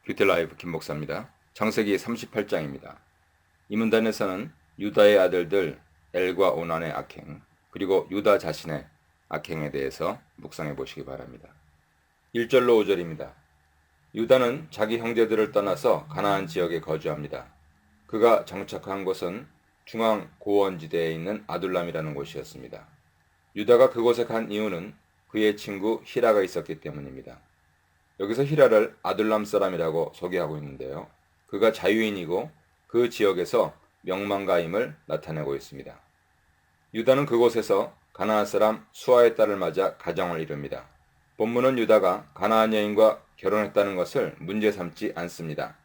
뷰티라이브 김목사입니다. 창세기 38장입니다. 이 문단에서는 유다의 아들들 엘과 오난의 악행, 그리고 유다 자신의 악행에 대해서 묵상해 보시기 바랍니다. 1절로 5절입니다. 유다는 자기 형제들을 떠나서 가나안 지역에 거주합니다. 그가 정착한 곳은 중앙 고원지대에 있는 아둘람이라는 곳이었습니다. 유다가 그곳에 간 이유는 그의 친구 히라가 있었기 때문입니다. 여기서 히라를 아둘람 사람이라고 소개하고 있는데요. 그가 자유인이고 그 지역에서 명망가임을 나타내고 있습니다. 유다는 그곳에서 가나안 사람 수아의 딸을 맞아 가정을 이룹니다. 본문은 유다가 가나안 여인과 결혼했다는 것을 문제 삼지 않습니다.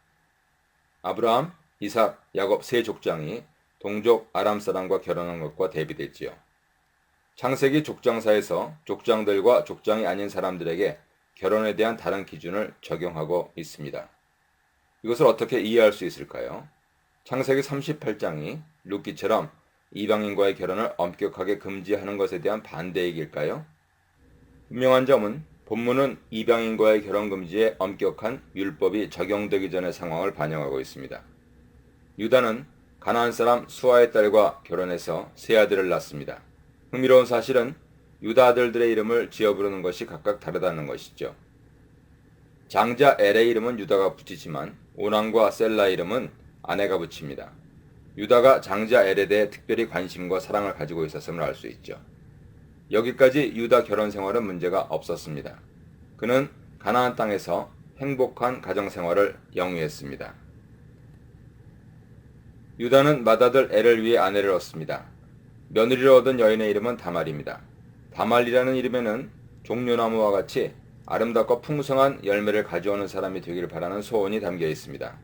아브라함, 이삭, 야곱 세 족장이 동족 아람 사람과 결혼한 것과 대비되지요. 창세기 족장사에서 족장들과 족장이 아닌 사람들에게 결혼에 대한 다른 기준을 적용하고 있습니다. 이것을 어떻게 이해할 수 있을까요? 창세기 38장이 룻기처럼 이방인과의 결혼을 엄격하게 금지하는 것에 대한 반대 얘기일까요? 분명한 점은 본문은 이방인과의 결혼 금지에 엄격한 율법이 적용되기 전의 상황을 반영하고 있습니다. 유다는 가나안 사람 수아의 딸과 결혼해서 세 아들을 낳습니다. 흥미로운 사실은 유다 아들들의 이름을 지어 부르는 것이 각각 다르다는 것이죠. 장자 엘의 이름은 유다가 붙이지만 오난과 셀라 이름은 아내가 붙입니다. 유다가 장자 엘에 대해 특별히 관심과 사랑을 가지고 있었음을 알 수 있죠. 여기까지 유다 결혼 생활은 문제가 없었습니다. 그는 가나안 땅에서 행복한 가정 생활을 영위했습니다. 유다는 맏아들 엘을 위해 아내를 얻습니다. 며느리를 얻은 여인의 이름은 다말입니다. 다말이라는 이름에는 종려나무와 같이 아름답고 풍성한 열매를 가져오는 사람이 되기를 바라는 소원이 담겨 있습니다.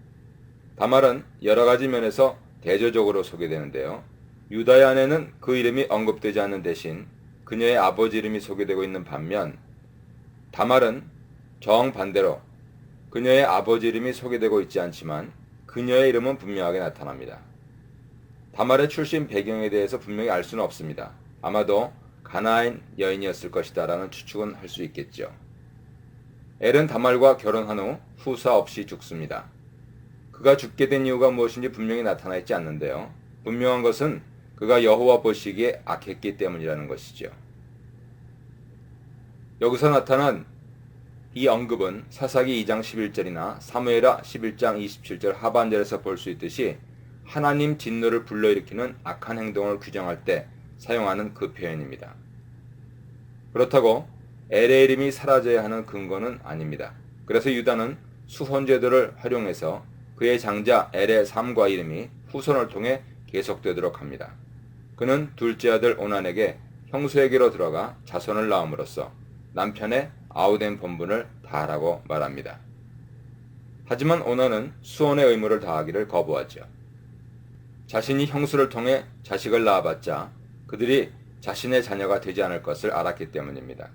다말은 여러 가지 면에서 대조적으로 소개되는데요. 유다의 아내는 그 이름이 언급되지 않는 대신 그녀의 아버지 이름이 소개되고 있는 반면 다말은 정반대로 그녀의 아버지 이름이 소개되고 있지 않지만 그녀의 이름은 분명하게 나타납니다. 다말의 출신 배경에 대해서 분명히 알 수는 없습니다. 아마도 가나안 여인이었을 것이다 라는 추측은 할 수 있겠죠. 엘은 다말과 결혼한 후 후사 없이 죽습니다. 그가 죽게 된 이유가 무엇인지 분명히 나타나 있지 않는데요. 분명한 것은 그가 여호와 보시기에 악했기 때문이라는 것이죠. 여기서 나타난 이 언급은 사사기 2장 11절이나 사무엘하 11장 27절 하반절에서 볼 수 있듯이 하나님 진노를 불러일으키는 악한 행동을 규정할 때 사용하는 그 표현입니다. 그렇다고 엘의 이름이 사라져야 하는 근거는 아닙니다. 그래서 유다는 수혼제도를 활용해서 그의 장자 엘의 삶과 이름이 후손을 통해 계속되도록 합니다. 그는 둘째 아들 오난에게 형수에게로 들어가 자손을 낳음으로써 남편의 아우된 본분을 다하라고 말합니다. 하지만 오난은 수혼의 의무를 다하기를 거부하죠. 자신이 형수를 통해 자식을 낳아봤자 그들이 자신의 자녀가 되지 않을 것을 알았기 때문입니다.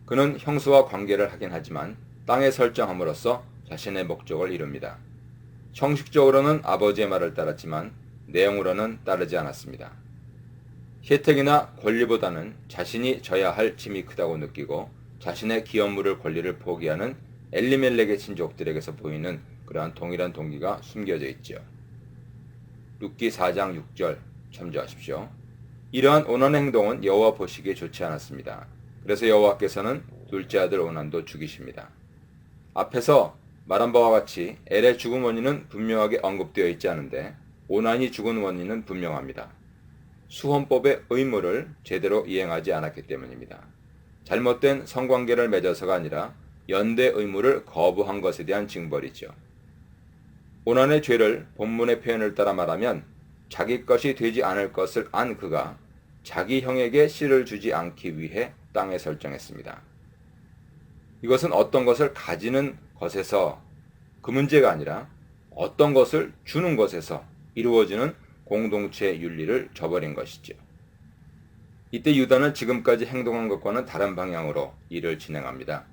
그는 형수와 관계를 하긴 하지만 땅에 설정함으로써 자신의 목적을 이룹니다. 형식적으로는 아버지의 말을 따랐지만 내용으로는 따르지 않았습니다. 혜택이나 권리보다는 자신이 져야 할 짐이 크다고 느끼고 자신의 기업물을 권리를 포기하는 엘리멜렉의 친족들에게서 보이는 그러한 동일한 동기가 숨겨져 있죠. 룻기 4장 6절 참조하십시오. 이러한 오난의 행동은 여호와 보시기에 좋지 않았습니다. 그래서 여호와께서는 둘째 아들 오난도 죽이십니다. 앞에서 말한 바와 같이 엘의 죽은 원인은 분명하게 언급되어 있지 않은데 오난이 죽은 원인은 분명합니다. 수혼법의 의무를 제대로 이행하지 않았기 때문입니다. 잘못된 성관계를 맺어서가 아니라 연대 의무를 거부한 것에 대한 징벌이죠. 오난의 죄를 본문의 표현을 따라 말하면 자기 것이 되지 않을 것을 안 그가 자기 형에게 씨를 주지 않기 위해 땅에 설정했습니다. 이것은 어떤 것을 가지는 것에서 그 문제가 아니라 어떤 것을 주는 것에서 이루어지는 공동체 윤리를 저버린 것이죠. 이때 유다는 지금까지 행동한 것과는 다른 방향으로 일을 진행합니다.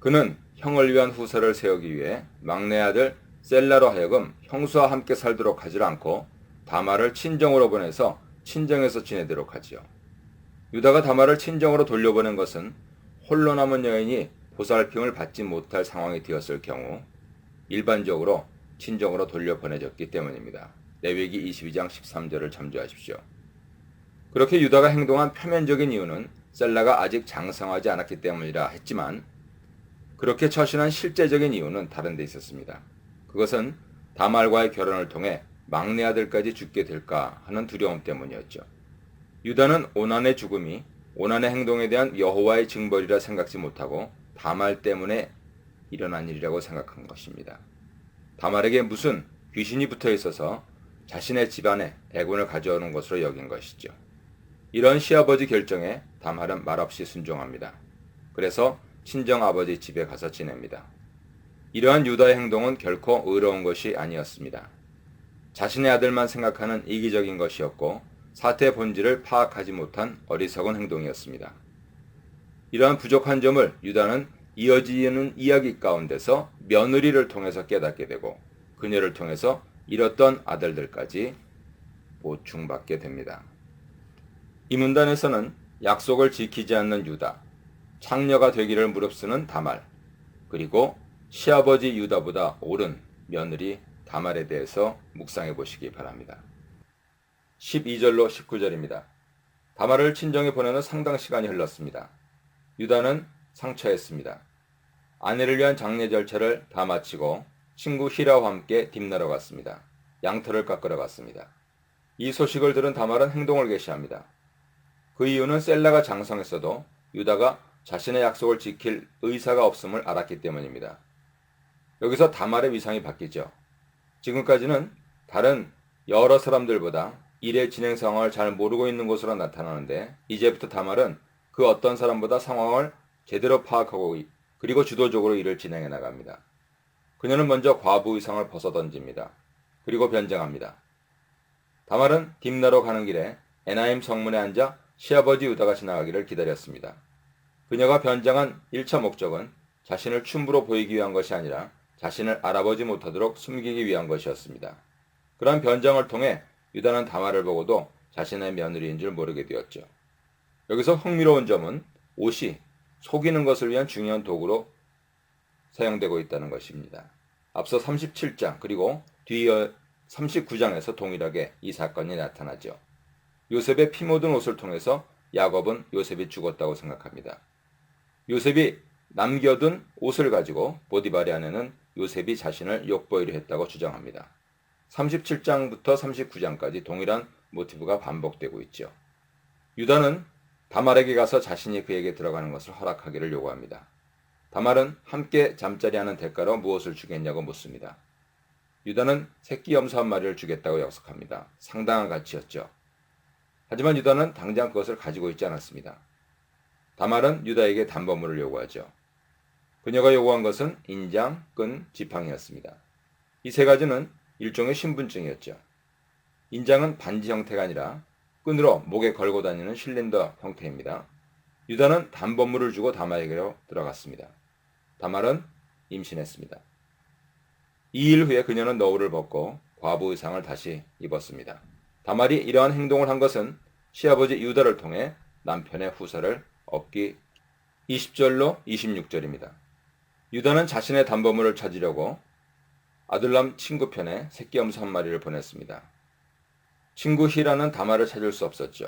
그는 형을 위한 후사를 세우기 위해 막내 아들 셀라로 하여금 형수와 함께 살도록 하지 않고 다말을 친정으로 보내서 친정에서 지내도록 하지요. 유다가 다말을 친정으로 돌려보낸 것은 홀로 남은 여인이 보살핌을 받지 못할 상황이 되었을 경우 일반적으로 친정으로 돌려보내졌기 때문입니다. 레위기 22장 13절을 참조하십시오. 그렇게 유다가 행동한 표면적인 이유는 셀라가 아직 장성하지 않았기 때문이라 했지만 그렇게 처신한 실제적인 이유는 다른 데 있었습니다. 그것은 다말과의 결혼을 통해 막내 아들까지 죽게 될까 하는 두려움 때문이었죠. 유다는 오난의 죽음이 오난의 행동에 대한 여호와의 징벌이라 생각지 못하고 다말 때문에 일어난 일이라고 생각한 것입니다. 다말에게 무슨 귀신이 붙어 있어서 자신의 집안에 애군을 가져오는 것으로 여긴 것이죠. 이런 시아버지 결정에 다말은 말없이 순종합니다. 그래서 친정아버지 집에 가서 지냅니다. 이러한 유다의 행동은 결코 의로운 것이 아니었습니다. 자신의 아들만 생각하는 이기적인 것이었고 사태의 본질을 파악하지 못한 어리석은 행동이었습니다. 이러한 부족한 점을 유다는 이어지는 이야기 가운데서 며느리를 통해서 깨닫게 되고 그녀를 통해서 잃었던 아들들까지 보충받게 됩니다. 이 문단에서는 약속을 지키지 않는 유다, 창녀가 되기를 무릅쓰는 다말, 그리고 시아버지 유다보다 옳은 며느리 다말에 대해서 묵상해 보시기 바랍니다. 12절로 19절입니다. 다말을 친정에 보내는 상당 시간이 흘렀습니다. 유다는 상처했습니다. 아내를 위한 장례 절차를 다 마치고 친구 히라와 함께 딥나러 갔습니다. 양털을 깎으러 갔습니다. 이 소식을 들은 다말은 행동을 개시합니다. 그 이유는 셀라가 장성했어도 유다가 자신의 약속을 지킬 의사가 없음을 알았기 때문입니다. 여기서 다말의 위상이 바뀌죠. 지금까지는 다른 여러 사람들보다 일의 진행 상황을 잘 모르고 있는 것으로 나타나는데 이제부터 다말은 그 어떤 사람보다 상황을 제대로 파악하고 그리고 주도적으로 일을 진행해 나갑니다. 그녀는 먼저 과부 의상을 벗어던집니다. 그리고 변장합니다. 다말은 딥나로 가는 길에 에나임 성문에 앉아 시아버지 유다가 지나가기를 기다렸습니다. 그녀가 변장한 1차 목적은 자신을 춤부로 보이기 위한 것이 아니라 자신을 알아보지 못하도록 숨기기 위한 것이었습니다. 그러한 변장을 통해 유다는 다말을 보고도 자신의 며느리인 줄 모르게 되었죠. 여기서 흥미로운 점은 옷이 속이는 것을 위한 중요한 도구로 사용되고 있다는 것입니다. 앞서 37장 그리고 뒤 39장에서 동일하게 이 사건이 나타나죠. 요셉의 피 묻은 옷을 통해서 야곱은 요셉이 죽었다고 생각합니다. 요셉이 남겨둔 옷을 가지고 보디발의 아내는 요셉이 자신을 욕보이려 했다고 주장합니다. 37장부터 39장까지 동일한 모티브가 반복되고 있죠. 유다는 다말에게 가서 자신이 그에게 들어가는 것을 허락하기를 요구합니다. 다말은 함께 잠자리하는 대가로 무엇을 주겠냐고 묻습니다. 유다는 새끼 염소 한 마리를 주겠다고 약속합니다. 상당한 가치였죠. 하지만 유다는 당장 그것을 가지고 있지 않았습니다. 다말은 유다에게 담보물을 요구하죠. 그녀가 요구한 것은 인장, 끈, 지팡이였습니다. 이 세 가지는 일종의 신분증이었죠. 인장은 반지 형태가 아니라 끈으로 목에 걸고 다니는 실린더 형태입니다. 유다는 담보물을 주고 다말에게로 들어갔습니다. 다말은 임신했습니다. 2일 후에 그녀는 너울을 벗고 과부 의상을 다시 입었습니다. 다말이 이러한 행동을 한 것은 시아버지 유다를 통해 남편의 후사를 얻기 20절로 26절입니다. 유다는 자신의 담보물을 찾으려고 아둘람 친구 편에 새끼 염소 한 마리를 보냈습니다. 친구 히라는 다말을 찾을 수 없었죠.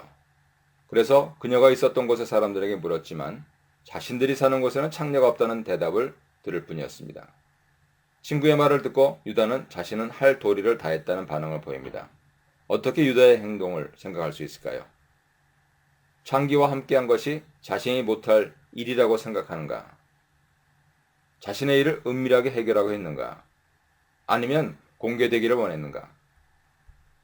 그래서 그녀가 있었던 곳의 사람들에게 물었지만 자신들이 사는 곳에는 창녀가 없다는 대답을 들을 뿐이었습니다. 친구의 말을 듣고 유다는 자신은 할 도리를 다했다는 반응을 보입니다. 어떻게 유다의 행동을 생각할 수 있을까요? 창기와 함께한 것이 자신이 못할 일이라고 생각하는가? 자신의 일을 은밀하게 해결하고 했는가? 아니면 공개되기를 원했는가?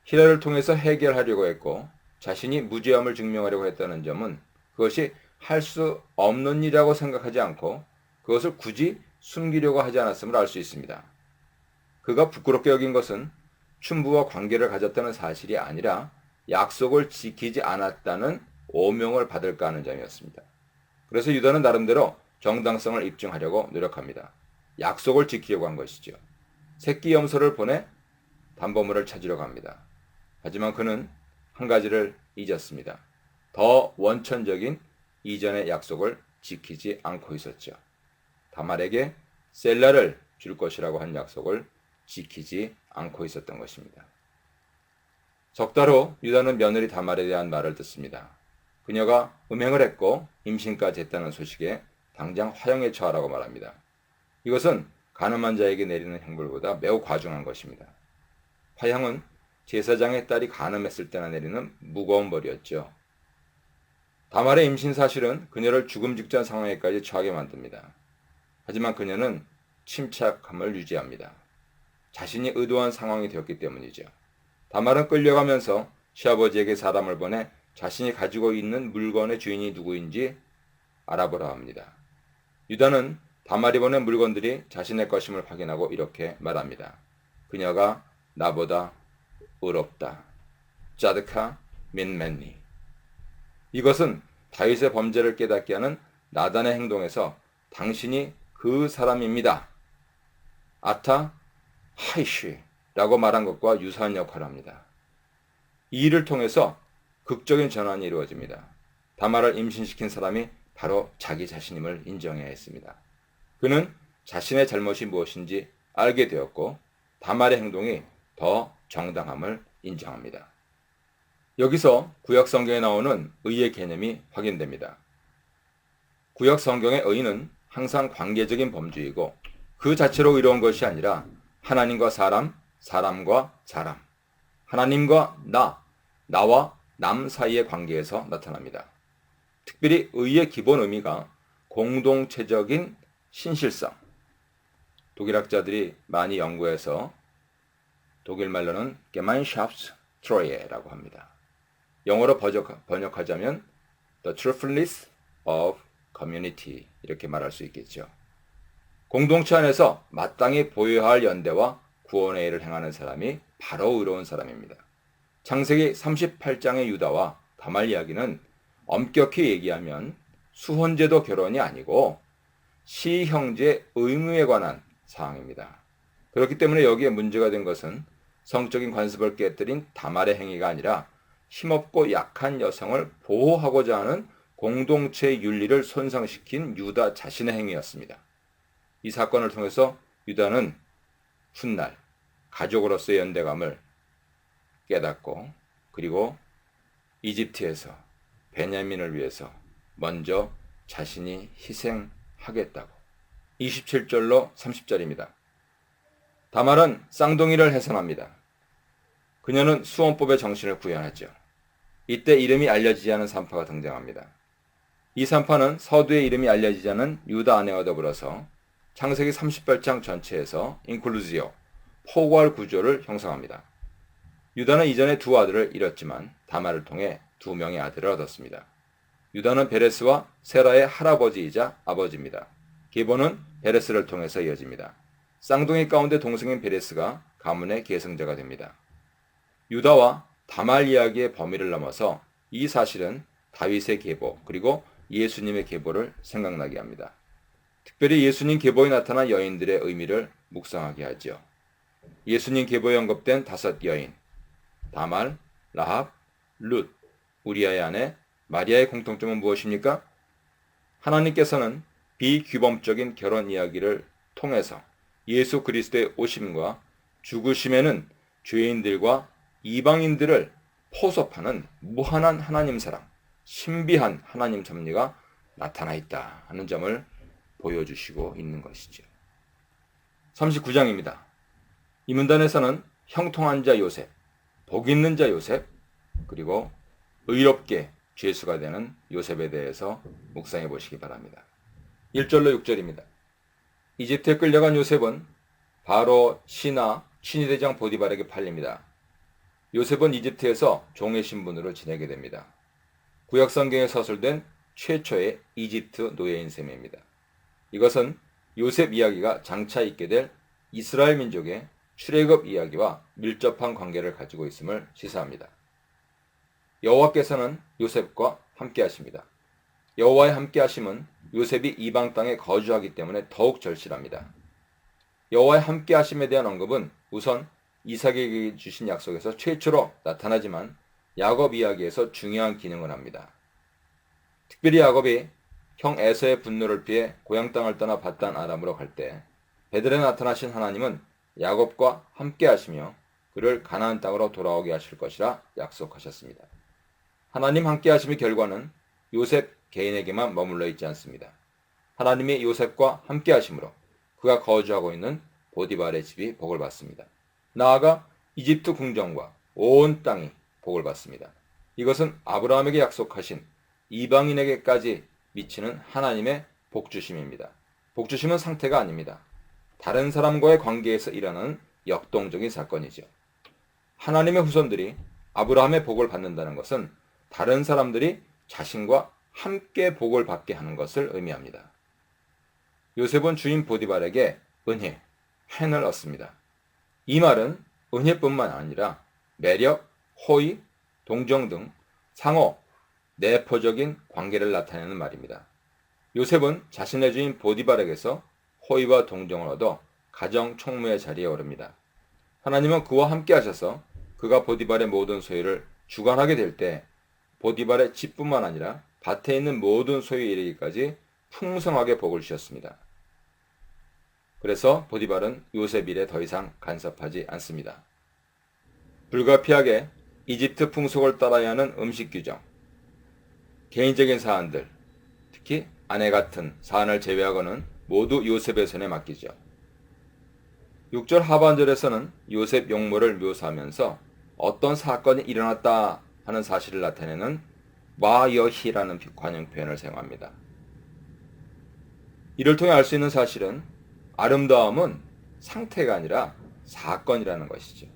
히라를 통해서 해결하려고 했고 자신이 무죄함을 증명하려고 했다는 점은 그것이 할 수 없는 일이라고 생각하지 않고 그것을 굳이 숨기려고 하지 않았음을 알 수 있습니다. 그가 부끄럽게 여긴 것은 춘부와 관계를 가졌다는 사실이 아니라 약속을 지키지 않았다는 오명을 받을까 하는 점이었습니다. 그래서 유다는 나름대로 정당성을 입증하려고 노력합니다. 약속을 지키려고 한 것이죠. 새끼 염소를 보내 담보물을 찾으려고 합니다. 하지만 그는 한 가지를 잊었습니다. 더 원천적인 이전의 약속을 지키지 않고 있었죠. 다말에게 셀라를 줄 것이라고 한 약속을 지키지 않고 있었던 것입니다. 석 달 후 유다는 며느리 다말에 대한 말을 듣습니다. 그녀가 음행을 했고 임신까지 했다는 소식에 당장 화형에 처하라고 말합니다. 이것은 간음한 자에게 내리는 형벌보다 매우 과중한 것입니다. 화형은 제사장의 딸이 간음했을 때나 내리는 무거운 벌이었죠. 다말의 임신 사실은 그녀를 죽음 직전 상황에까지 처하게 만듭니다. 하지만 그녀는 침착함을 유지합니다. 자신이 의도한 상황이 되었기 때문이죠. 다말은 끌려가면서 시아버지에게 사람을 보내 자신이 가지고 있는 물건의 주인이 누구인지 알아보라 합니다. 유다는 다말이 보낸 물건들이 자신의 것임을 확인하고 이렇게 말합니다. 그녀가 나보다 의롭다. 짜드카 민맨니. 이것은 다윗의 범죄를 깨닫게 하는 나단의 행동에서 당신이 그 사람입니다. 아타 하이쉬라고 말한 것과 유사한 역할을 합니다. 이 일을 통해서 극적인 전환이 이루어집니다. 다말을 임신시킨 사람이 바로 자기 자신임을 인정해야 했습니다. 그는 자신의 잘못이 무엇인지 알게 되었고 다말의 행동이 더 정당함을 인정합니다. 여기서 구약 성경에 나오는 의의 개념이 확인됩니다. 구약 성경의 의는 항상 관계적인 범주이고 그 자체로 의로운 것이 아니라 하나님과 사람, 사람과 사람, 하나님과 나와 남 사이의 관계에서 나타납니다. 특별히 의의 기본 의미가 공동체적인 신실성. 독일학자들이 많이 연구해서 독일 말로는 Gemeinschaftsstree라고 합니다. 영어로 번역하자면 The Truthfulness of Community 이렇게 말할 수 있겠죠. 공동체 안에서 마땅히 보여야 할 연대와 구원의 일을 행하는 사람이 바로 의로운 사람입니다. 창세기 38장의 유다와 다말 이야기는 엄격히 얘기하면 수혼제도 결혼이 아니고 시형제 의무에 관한 사항입니다. 그렇기 때문에 여기에 문제가 된 것은 성적인 관습을 깨뜨린 다말의 행위가 아니라 힘없고 약한 여성을 보호하고자 하는 공동체의 윤리를 손상시킨 유다 자신의 행위였습니다. 이 사건을 통해서 유다는 훗날 가족으로서의 연대감을 깨닫고 그리고 이집트에서 베냐민을 위해서 먼저 자신이 희생하겠다고 27절로 30절입니다. 다말은 쌍둥이를 해산합니다. 그녀는 수원법의 정신을 구현하죠. 이때 이름이 알려지지 않은 산파가 등장합니다. 이 산파는 서두에 이름이 알려지지 않은 유다 아내와 더불어서 창세기 38장 전체에서 인클루지오, 포괄 구조를 형성합니다. 유다는 이전에 두 아들을 잃었지만 다말을 통해 두 명의 아들을 얻었습니다. 유다는 베레스와 세라의 할아버지이자 아버지입니다. 계보는 베레스를 통해서 이어집니다. 쌍둥이 가운데 동생인 베레스가 가문의 계승자가 됩니다. 유다와 다말 이야기의 범위를 넘어서 이 사실은 다윗의 계보 그리고 예수님의 계보를 생각나게 합니다. 특별히 예수님 계보에 나타난 여인들의 의미를 묵상하게 하죠. 예수님 계보에 언급된 5 여인 다말, 라합, 룻, 우리아의 아내 마리아의 공통점은 무엇입니까? 하나님께서는 비규범적인 결혼 이야기를 통해서 예수 그리스도의 오심과 죽으심에는 죄인들과 이방인들을 포섭하는 무한한 하나님 사랑, 신비한 하나님 섭리가 나타나 있다 하는 점을 보여주시고 있는 것이죠. 39장입니다. 이 문단에서는 형통한 자 요셉, 복 있는 자 요셉, 그리고 의롭게 죄수가 되는 요셉에 대해서 묵상해 보시기 바랍니다. 1절로 6절입니다. 이집트에 끌려간 요셉은 바로 신하 친위대장 보디발에게 팔립니다. 요셉은 이집트에서 종의 신분으로 지내게 됩니다. 구약성경에 서술된 최초의 이집트 노예인 셈입니다. 이것은 요셉 이야기가 장차 있게 될 이스라엘 민족의 출애굽 이야기와 밀접한 관계를 가지고 있음을 시사합니다. 여호와께서는 요셉과 함께 하십니다. 여호와의 함께 하심은 요셉이 이방 땅에 거주하기 때문에 더욱 절실합니다. 여호와의 함께 하심에 대한 언급은 우선 이삭에게 주신 약속에서 최초로 나타나지만 야곱 이야기에서 중요한 기능을 합니다. 특별히 야곱이 형 에서의 분노를 피해 고향 땅을 떠나 바단 아람으로 갈 때 베들에 나타나신 하나님은 야곱과 함께 하시며 그를 가나안 땅으로 돌아오게 하실 것이라 약속하셨습니다. 하나님 함께 하심의 결과는 요셉 개인에게만 머물러 있지 않습니다. 하나님이 요셉과 함께 하심으로 그가 거주하고 있는 보디발의 집이 복을 받습니다. 나아가 이집트 궁정과 온 땅이 복을 받습니다. 이것은 아브라함에게 약속하신 이방인에게까지 미치는 하나님의 복주심입니다. 복주심은 상태가 아닙니다. 다른 사람과의 관계에서 일어나는 역동적인 사건이죠. 하나님의 후손들이 아브라함의 복을 받는다는 것은 다른 사람들이 자신과 함께 복을 받게 하는 것을 의미합니다. 요셉은 주인 보디발에게 은혜, 헨을 얻습니다. 이 말은 은혜뿐만 아니라 매력, 호의, 동정 등 상호, 내포적인 관계를 나타내는 말입니다. 요셉은 자신의 주인 보디발에게서 호의와 동정을 얻어 가정 총무의 자리에 오릅니다. 하나님은 그와 함께 하셔서 그가 보디발의 모든 소유를 주관하게 될 때 보디발의 집뿐만 아니라 밭에 있는 모든 소유에 이르기까지 풍성하게 복을 주셨습니다. 그래서 보디발은 요셉 일에 더 이상 간섭하지 않습니다. 불가피하게 이집트 풍속을 따라야 하는 음식 규정, 개인적인 사안들, 특히 아내 같은 사안을 제외하고는 모두 요셉의 손에 맡기죠. 6절 하반절에서는 요셉 용모를 묘사하면서 어떤 사건이 일어났다 하는 사실을 나타내는 와여히라는 관용 표현을 사용합니다. 이를 통해 알 수 있는 사실은 아름다움은 상태가 아니라 사건이라는 것이죠.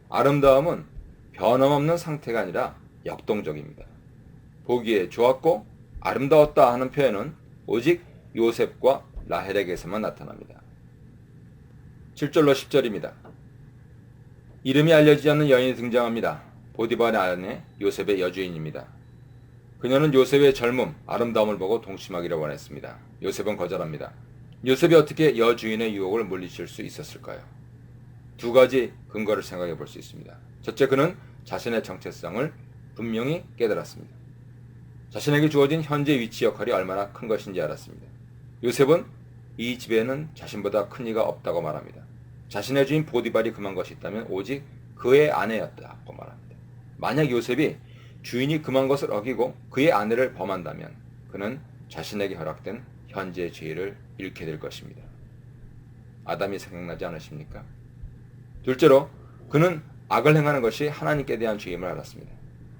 아름다움은 변함없는 상태가 아니라 역동적입니다. 보기에 좋았고 아름다웠다 하는 표현은 오직 요셉과 라헬에게서만 나타납니다. 7절로 10절입니다. 이름이 알려지지 않는 여인이 등장합니다. 보디발의 아내 요셉의 여주인입니다. 그녀는 요셉의 젊음, 아름다움을 보고 동침하기를 원했습니다. 요셉은 거절합니다. 요셉이 어떻게 여주인의 유혹을 물리칠 수 있었을까요? 두 가지 근거를 생각해 볼 수 있습니다. 첫째, 그는 자신의 정체성을 분명히 깨달았습니다. 자신에게 주어진 현재 위치 역할이 얼마나 큰 것인지 알았습니다. 요셉은 이 집에는 자신보다 큰 이가 없다고 말합니다. 자신의 주인 보디발이 금한 것이 있다면 오직 그의 아내였다고 말합니다. 만약 요셉이 주인이 금한 것을 어기고 그의 아내를 범한다면 그는 자신에게 허락된 현재의 죄를 잃게 될 것입니다. 아담이 생각나지 않으십니까? 둘째로 그는 악을 행하는 것이 하나님께 대한 죄임을 알았습니다.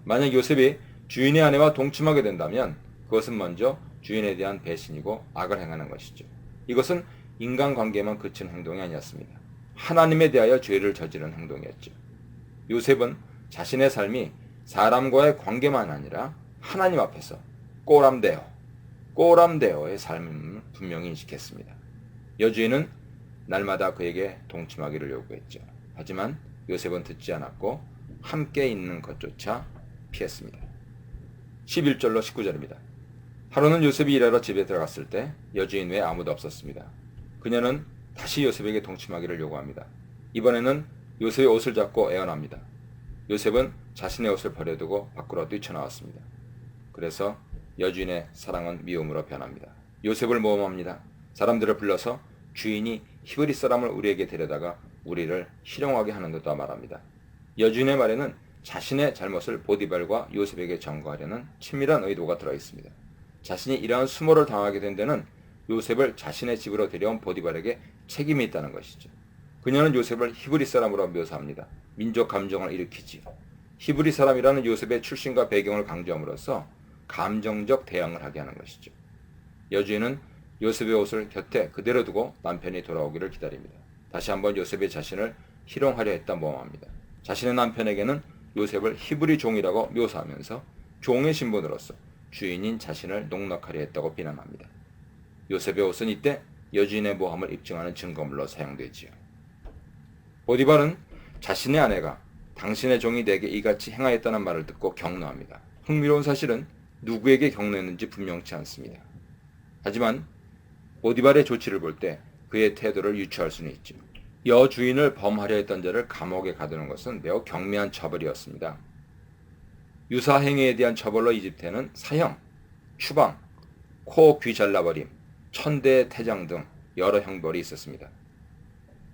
만약 요셉이 주인의 아내와 동침하게 된다면 그것은 먼저 주인에 대한 배신이고 악을 행하는 것이죠. 이것은 인간관계만 그친 행동이 아니었습니다. 하나님에 대하여 죄를 저지른 행동이었죠. 요셉은 자신의 삶이 사람과의 관계만 아니라 하나님 앞에서 꼬람데오의 삶을 분명히 인식했습니다. 여주인은 날마다 그에게 동침하기를 요구했죠. 하지만 요셉은 듣지 않았고 함께 있는 것조차 피했습니다. 11절로 19절입니다. 하루는 요셉이 일하러 집에 들어갔을 때 여주인 외에 아무도 없었습니다. 그녀는 다시 요셉에게 동침하기를 요구합니다. 이번에는 요셉의 옷을 잡고 애원합니다. 요셉은 자신의 옷을 버려두고 밖으로 뛰쳐나왔습니다. 그래서 여주인의 사랑은 미움으로 변합니다. 요셉을 모험합니다. 사람들을 불러서 주인이 히브리 사람을 우리에게 데려다가 우리를 희롱하게 하는 듯다 말합니다. 여주인의 말에는 자신의 잘못을 보디발과 요셉에게 전가하려는 치밀한 의도가 들어있습니다. 자신이 이러한 수모를 당하게 된 데는 요셉을 자신의 집으로 데려온 보디발에게 책임이 있다는 것이죠. 그녀는 요셉을 히브리 사람으로 묘사합니다. 민족 감정을 일으키지요. 히브리 사람이라는 요셉의 출신과 배경을 강조함으로써 감정적 대응을 하게 하는 것이죠. 여주인은 요셉의 옷을 곁에 그대로 두고 남편이 돌아오기를 기다립니다. 다시 한번 요셉의 자신을 희롱하려 했다 모함합니다. 자신의 남편에게는 요셉을 히브리 종이라고 묘사하면서 종의 신분으로서 주인인 자신을 농락하려 했다고 비난합니다. 요셉의 옷은 이때 여주인의 모함을 입증하는 증거물로 사용되지요. 보디발은 자신의 아내가 당신의 종이 내게 이같이 행하였다는 말을 듣고 격노합니다. 흥미로운 사실은 누구에게 격노했는지 분명치 않습니다. 하지만 보디발의 조치를 볼 때 그의 태도를 유추할 수는 있죠. 여주인을 범하려 했던 자를 감옥에 가두는 것은 매우 경미한 처벌이었습니다. 유사 행위에 대한 처벌로 이집트에는 사형, 추방, 코 귀 잘라버림, 천대 태장 등 여러 형벌이 있었습니다.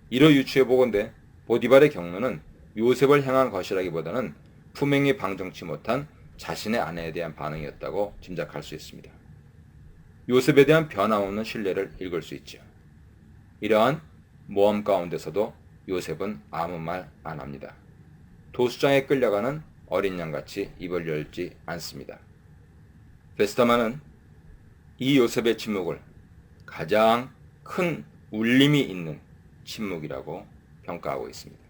이로 유추해 보건대 보디발의 경로는 요셉을 향한 것이라기보다는 품행이 방정치 못한 자신의 아내에 대한 반응이었다고 짐작할 수 있습니다. 요셉에 대한 변함없는 신뢰를 읽을 수 있죠. 이러한 모험 가운데서도 요셉은 아무 말 안 합니다. 도수장에 끌려가는 어린 양같이 입을 열지 않습니다. 베스터만은 이 요셉의 침묵을 가장 큰 울림이 있는 침묵이라고 평가하고 있습니다.